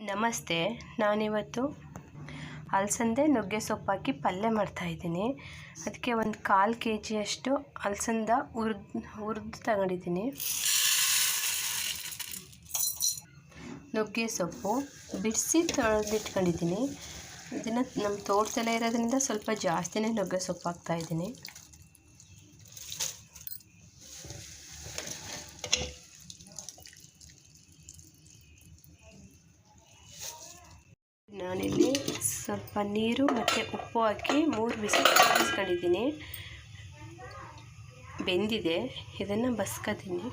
ನಮಸ್ತೆ. ನಾನಿವತ್ತು ಅಲಸಂದೆ ನುಗ್ಗೆ ಸೊಪ್ಪು ಹಾಕಿ ಪಲ್ಯ ಮಾಡ್ತಾಯಿದ್ದೀನಿ. ಅದಕ್ಕೆ ಒಂದು 1/4 kg ಅಲಸಂದ ಹುರಿದು ತಗೊಂಡಿದ್ದೀನಿ. ನುಗ್ಗೆ ಸೊಪ್ಪು ಬಿಡಿಸಿ ತೊಳೆದಿಟ್ಕೊಂಡಿದ್ದೀನಿ. ಇದನ್ನು ನಮ್ಮ ತೋಟದಲ್ಲೇ ಇರೋದ್ರಿಂದ ಸ್ವಲ್ಪ ಜಾಸ್ತಿನೇ ನುಗ್ಗೆ ಸೊಪ್ಪು ಹಾಕ್ತಾಯಿದ್ದೀನಿ. ನಾನಿಲ್ಲಿ ಸ್ವಲ್ಪ ನೀರು ಮತ್ತು ಉಪ್ಪು ಹಾಕಿ 3 ವಿಸಿಲ್ ಬೇಯಿಸ್ಕೊಂಡಿದ್ದೀನಿ. ಬೆಂದಿದೆ. ಇದನ್ನು ಬಸ್ಕೊತೀನಿ.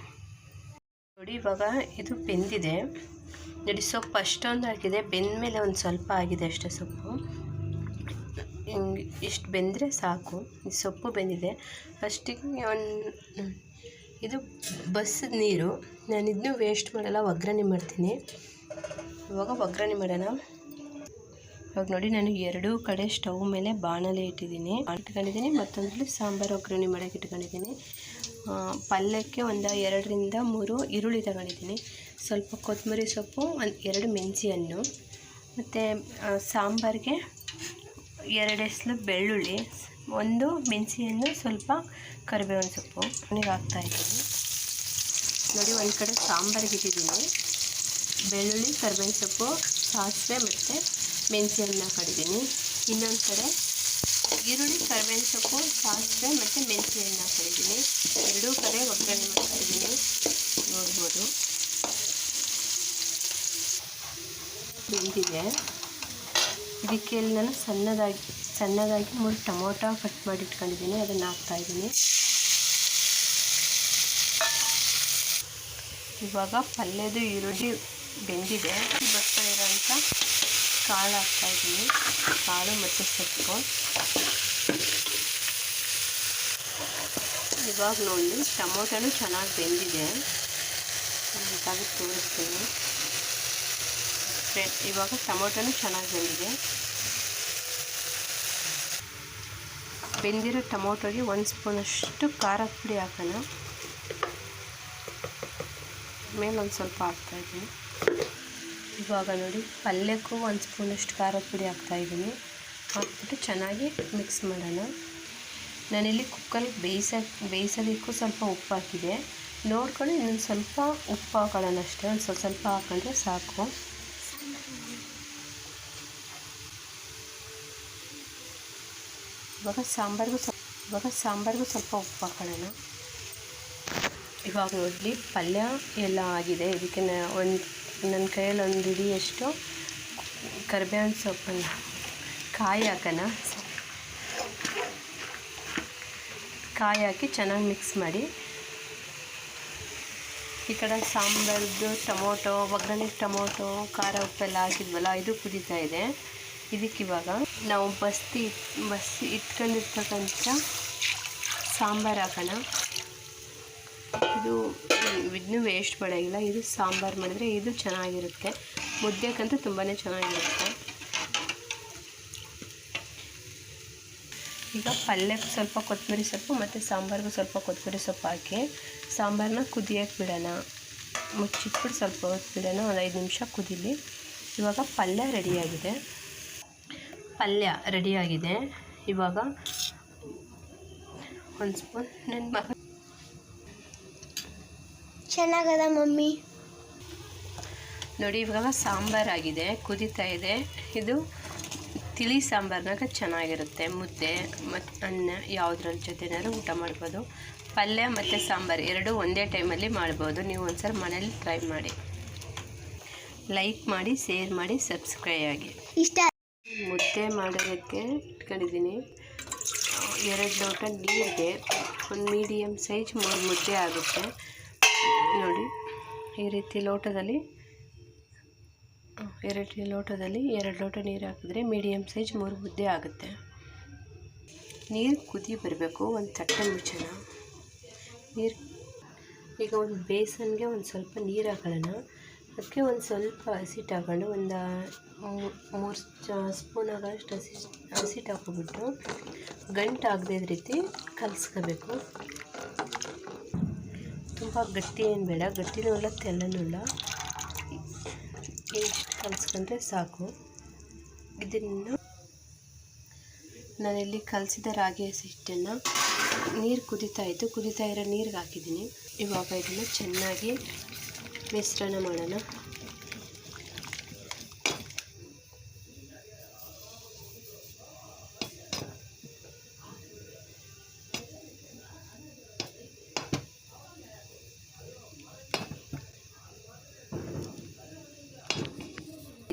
ನೋಡಿ, ಇವಾಗ ಇದು ಬೆಂದಿದೆ. ನೋಡಿ, ಸೊಪ್ಪು ಅಷ್ಟೊಂದು ಹಾಕಿದೆ. ಬೆಂದ ಮೇಲೆ ಒಂದು ಸ್ವಲ್ಪ ಆಗಿದೆ ಅಷ್ಟೇ ಸೊಪ್ಪು. ಇಷ್ಟು ಬೆಂದರೆ ಸಾಕು. ಈ ಸೊಪ್ಪು ಬೆಂದಿದೆ. ಅಷ್ಟಿಗೆ ಇದು ಬಸ್ಸಿದ ನೀರು. ನಾನು ಇದನ್ನೂ ವೇಸ್ಟ್ ಮಾಡಲ್ಲ, ಒಗ್ಗರಣೆ ಮಾಡ್ತೀನಿ. ಇವಾಗ ಒಗ್ಗರಣೆ ಮಾಡೋಣ. ಇವಾಗ ನೋಡಿ, ನಾನು 2 ಕಡೆ ಸ್ಟವ್ ಮೇಲೆ ಬಾಣಲೆ ಇಟ್ಕೊಂಡಿದ್ದೀನಿ. ಮತ್ತೊಂದ್ರಲ್ಲಿ ಸಾಂಬಾರು ಒಗ್ಗರಣೆ ಮಾಡೋಕ್ಕೆ ಇಟ್ಕೊಂಡಿದ್ದೀನಿ. ಪಲ್ಯಕ್ಕೆ ಒಂದು 2 ರಿಂದ 3 ಈರುಳ್ಳಿ ತಗೊಂಡಿದ್ದೀನಿ. ಸ್ವಲ್ಪ ಕೊತ್ತಂಬರಿ ಸೊಪ್ಪು, 2 ಮೆಣಸಿ ಹಣ್ಣು, ಮತ್ತು ಸಾಂಬಾರಿಗೆ 2 ಎಸಳು ಬೆಳ್ಳುಳ್ಳಿ, 1 ಮೆಣಸಿ ಹಣ್ಣು, ಸ್ವಲ್ಪ ಕರಿಬೇವಿನ ಸೊಪ್ಪು ಹಾಕ್ತಾಯಿದ್ದೀನಿ. ನೋಡಿ, ಒಂದು ಕಡೆ ಸಾಂಬಾರಿಗೆ ಇಟ್ಟಿದ್ದೀನಿ. ಬೆಳ್ಳುಳ್ಳಿ, ಕರಿಬೇವಿನ ಸೊಪ್ಪು, ಸಾಸಿವೆ ಮತ್ತು ಮೆಣಸಿ ಹಣ್ಣು ಹಾಕಿದ್ದೀನಿ. ಇನ್ನೊಂದು ಕಡೆ ಈರುಳ್ಳಿ, ಕರಿಬೇವಿನ ಸೊಪ್ಪು, ಸಾಸಿವೆ ಮತ್ತು ಮೆಣಸಿ ಹಣ್ಣು ಹಾಕಿದ್ದೀನಿ. 2 ಕಡೆ ಒಗ್ಗರಣೆ ಮಾಡ್ತಾಯಿದ್ದೀನಿ. ನೋಡ್ಬೋದು, ಬೆಂದಿದೆ. ಇದಕ್ಕೆ ನಾನು ಸಣ್ಣದಾಗಿ 3 ಟೊಮೊಟೊ ಕಟ್ ಮಾಡಿ ಇಟ್ಕೊಂಡಿದ್ದೀನಿ. ಅದನ್ನು ಹಾಕ್ತಾಯಿದ್ದೀನಿ. ಇವಾಗ ಪಲ್ಯದ ಈರುಳ್ಳಿ ಬೆಂದಿದೆ. ಬರ್ಕೊಂಡಿರೋಂಥ ಕಾಳು ಹಾಕ್ತಾಯಿದ್ದೀನಿ. ಕಾಳು ಮತ್ತು ಸೊಪ್ಪು. ಇವಾಗ ನೋಡಿ, ಟೊಮೊಟೊನೂ ಚೆನ್ನಾಗಿ ಬೆಂದಿದೆ. ತೆಗೆದು ತೋರಿಸ್ತೀನಿ. ಇವಾಗ ಟೊಮೊಟೊನೂ ಚೆನ್ನಾಗಿ ಬೆಂದಿದೆ. ಬೆಂದಿರೋ ಟೊಮೊಟೊಗೆ 1 ಸ್ಪೂನಷ್ಟು ಖಾರದ ಪುಡಿ ಹಾಕೋಣ. ಮೇಲೆ ಒಂದು ಸ್ವಲ್ಪ ಹಾಕ್ತಾಯಿದ್ದೀನಿ. ಇವಾಗ ನೋಡಿ, ಪಲ್ಯಕ್ಕೂ 1 ಸ್ಪೂನಷ್ಟು ಖಾರದ ಪುಡಿ ಹಾಕ್ತಾಯಿದ್ದೀನಿ. ಹಾಕ್ಬಿಟ್ಟು ಚೆನ್ನಾಗಿ ಮಿಕ್ಸ್ ಮಾಡೋಣ. ನಾನಿಲ್ಲಿ ಕುಕ್ಕಲ್ಲಿ ಬೇಯಿಸೋದಕ್ಕೂ ಸ್ವಲ್ಪ ಉಪ್ಪು ಹಾಕಿದೆ. ನೋಡ್ಕೊಂಡು ಇನ್ನೊಂದು ಸ್ವಲ್ಪ ಉಪ್ಪು ಹಾಕೊಳ್ಳೋಣ ಅಷ್ಟೇ. ಒಂದು ಸ್ವಲ್ಪ ಹಾಕೊಂಡ್ರೆ ಸಾಕು. ಇವಾಗ ಸಾಂಬಾರಿಗೂ ಸ್ವಲ್ಪ ಉಪ್ಪು ಹಾಕೊಳ್ಳೋಣ. ಇವಾಗ ನೋಡಿ, ಪಲ್ಯ ಎಲ್ಲ ಆಗಿದೆ. ಇದಕ್ಕೆ ನನ್ನ ಕೈಯಲ್ಲಿ 1 ಹಿಡಿಯಷ್ಟು ಕರಿಬೇವಿನ ಸೊಪ್ಪನ್ನು ಕಾಯಿ ಹಾಕೋಣ. ಕಾಯಿ ಹಾಕಿ ಚೆನ್ನಾಗಿ ಮಿಕ್ಸ್ ಮಾಡಿ. ಈ ಕಡೆ ಸಾಂಬಾರ್ದು ಟೊಮೊಟೊ ಒಗ್ಗರಣೆಗೆ ಟೊಮೊಟೊ, ಖಾರ, ಉಪ್ಪೆಲ್ಲ ಹಾಕಿದ್ವಲ್ಲ, ಇದು ಕುದೀತಾ ಇದೆ. ಇದಕ್ಕಿವಾಗ ನಾವು ಬಸ್ಸಿ ಇಟ್ಕೊಂಡಿರ್ತಕ್ಕಂಥ ಸಾಂಬಾರು ಹಾಕೋಣ. ಇದನ್ನು ವೇಸ್ಟ್ ಮಾಡೋಂಗಿಲ್ಲ. ಇದು ಸಾಂಬಾರು ಮಾಡಿದ್ರೆ ಇದು ಚೆನ್ನಾಗಿರುತ್ತೆ. ಮುದ್ದೆಗಂತೂ ತುಂಬಾ ಚೆನ್ನಾಗಿರುತ್ತೆ. ಈಗ ಪಲ್ಯಕ್ಕೆ ಸ್ವಲ್ಪ ಕೊತ್ತಂಬರಿ ಸೊಪ್ಪು ಮತ್ತು ಸಾಂಬಾರಿಗೂ ಸ್ವಲ್ಪ ಕೊತ್ತಂಬರಿ ಸೊಪ್ಪು ಹಾಕಿ ಸಾಂಬಾರನ್ನ ಕುದಿಯೋಕ್ಕೆ ಬಿಡೋಣ. ಮುಚ್ಚಿಟ್ಬಿಟ್ಟು ಸ್ವಲ್ಪ ಹೊತ್ತು ಬಿಡೋಣ. ಒಂದು 5 ನಿಮಿಷ ಕುದೀಲಿ. ಇವಾಗ ಪಲ್ಯ ರೆಡಿಯಾಗಿದೆ. ಇವಾಗ 1 ಸ್ಪೂನ್ ನನ್ನ ಮಗ ಚೆನ್ನಾಗದ ಮಮ್ಮಿ. ನೋಡಿ, ಇವಾಗ ಸಾಂಬಾರಾಗಿದೆ, ಕುದೀತಾ ಇದೆ. ಇದು ತಿಳಿ ಸಾಂಬಾರ್ನಾಗ ಚೆನ್ನಾಗಿರುತ್ತೆ. ಮುದ್ದೆ ಮತ್ತು ಅನ್ನ ಯಾವುದ್ರ ಜೊತೆನಾದ್ರು ಊಟ ಮಾಡ್ಬೋದು. ಪಲ್ಯ ಮತ್ತು ಸಾಂಬಾರು 2 ಒಂದೇ ಟೈಮಲ್ಲಿ ಮಾಡ್ಬೋದು. ನೀವು ಒಂದ್ಸಲ ಮನೇಲಿ ಟ್ರೈ ಮಾಡಿ. ಲೈಕ್ ಮಾಡಿ, ಶೇರ್ ಮಾಡಿ, ಸಬ್ಸ್ಕ್ರೈಬ್ ಆಗಿ. ಮುದ್ದೆ ಮಾಡೋದಕ್ಕೆ ಇಟ್ಕೊಂಡಿದ್ದೀನಿ. 2 ಲೋಟ ನೀರಿಗೆ ಒಂದು ಮೀಡಿಯಮ್ ಸೈಜ್ 3 ಮುದ್ದೆ ಆಗುತ್ತೆ. ನೋಡಿ, ಈ ರೀತಿ ಲೋಟದಲ್ಲಿ 2 ಲೋಟ ನೀರು ಹಾಕಿದ್ರೆ ಮೀಡಿಯಮ್ ಸೈಜ್ 3 ಮುದ್ದೆ ಆಗುತ್ತೆ. ನೀರು ಕುದಿ ಬರಬೇಕು. ಒಂದು ತಟ್ಟೆ ಮುಚ್ಚೋಣ. ಈಗ ಒಂದು ಬೇಸನ್ಗೆ ಒಂದು ಸ್ವಲ್ಪ ನೀರು ಹಾಕೊಳ್ಳೋಣ. ಅದಕ್ಕೆ ಒಂದು ಸ್ವಲ್ಪ ಹಸಿಟ್ಟು ಹಾಕೊಂಡು ಒಂದು 3 ಸ್ಪೂನ್ ಆಗೋಷ್ಟು ಹಸಿಟ್ಟು ಹಾಕ್ಬಿಟ್ಟು ಗಂಟು ಆಗದೆ ರೀತಿ ಕಲಿಸ್ಕೋಬೇಕು. ತುಂಬ ಗಟ್ಟಿ ಏನು ಬೇಡ, ಗಟ್ಟಿನೂ ಇಲ್ಲ ತೆಳ್ಳನೂ ಇಲ್ಲ. ಇಷ್ಟು ಕಲಿಸ್ಕೊಂಡ್ರೆ ಸಾಕು. ಇದನ್ನು ನಾನಿಲ್ಲಿ ಕಲಸಿದ ರಾಗಿ ಹಸಿ ಹಿಟ್ಟನ್ನು ನೀರು ಕುದೀತಾ ಇರೋ ನೀರಿಗೆ ಹಾಕಿದ್ದೀನಿ. ಇವಾಗ ಇದನ್ನು ಚೆನ್ನಾಗಿ ಮಿಶ್ರಣ ಮಾಡೋಣ.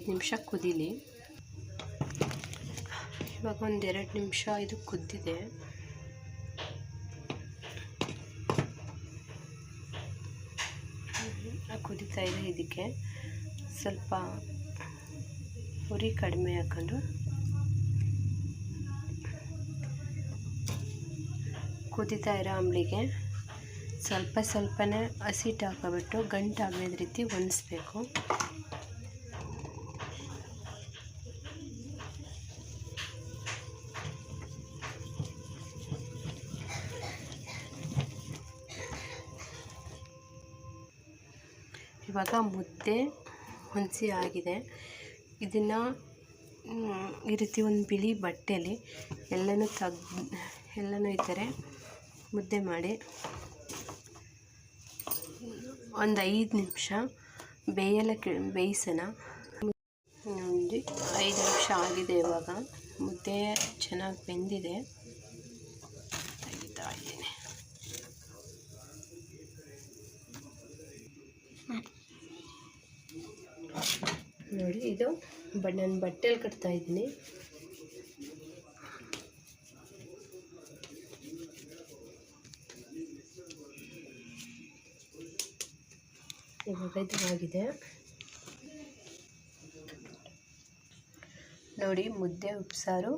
ನಿಮಿಷ ಕುದೀಲಿ. ಇವಾಗ 1-2 ನಿಮಿಷ ಇದು ಕುದ್ದಿದೆ. ಕುದೀತಾ ಇದೆ. ಇದಕ್ಕೆ ಸ್ವಲ್ಪ ಉರಿ ಕಡಿಮೆ ಹಾಕೊಂಡು ಕುದೀತಾ ಇರೋ ಅಂಬ್ಲಿಗೆ ಸ್ವಲ್ಪನೇ ಹಸಿಟ್ಟು ಹಾಕೊಬಿಟ್ಟು ಗಂಟು ಆಗದ ರೀತಿ ಒಣಗಿಸ್ಬೇಕು. ಇವಾಗ ಮುದ್ದೆ ಹೊಂದಿಸಿ ಆಗಿದೆ. ಇದನ್ನು ಈ ರೀತಿ ಒಂದು ಬಿಳಿ ಬಟ್ಟೆಯಲ್ಲಿ ಎಲ್ಲನೂ ಈ ಥರ ಮುದ್ದೆ ಮಾಡಿ ಒಂದು 5 ನಿಮಿಷ ಬೇಯಿಸೋಣ. 5 ನಿಮಿಷ ಆಗಿದೆ. ಇವಾಗ ಮುದ್ದೆ ಚೆನ್ನಾಗಿ ಬೆಂದಿದೆ. ತೆಗಿತಾ ಇದ್ದೀನಿ. ನೋಡಿ, ಇದು ನಾನು ಬಟ್ಟೆಲಿ ಕಟ್ತಾ ಇದ್ದೀನಿ. ಇವಾಗ ಇದು ಆಗಿದೆ ನೋಡಿ. ಮುದ್ದೆ ಉಪ್ಸಾರು